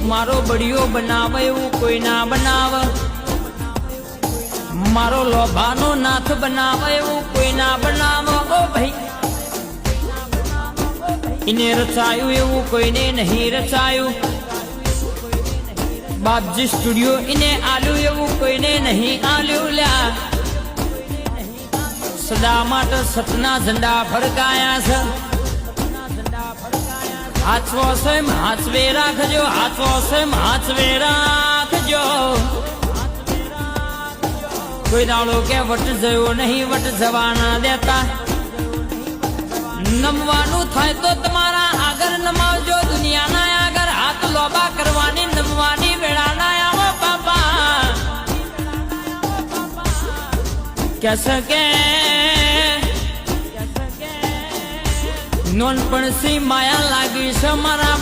मारो बड़ियो बनावे वो कोई ना बनाव, मारो लोभानो नाथ बनावे वो कोई ना बनाव। ओ भाई इन्हें रचायु एवं कोई ने नहीं रचायु, बापजी स्टूडियो इन्हें आलू एवं कोई ने नहीं आलू ल्या। सदा माट सतना झंडा फड़काया छ, हाचवो से हाचवे राखजो, हाचवो से हाचवे राखजो। कोई दाड़ो के वट जयो नहीं, वट जवाना देता। नमवानु थाय तो तुम्हारा आगर नमावजो, दुनिया ना आगर हाथ लोबा करवानी नमवानी वेड़ा ना आवो बाबा। कैसे के नोनपण सी माया लागी से मारा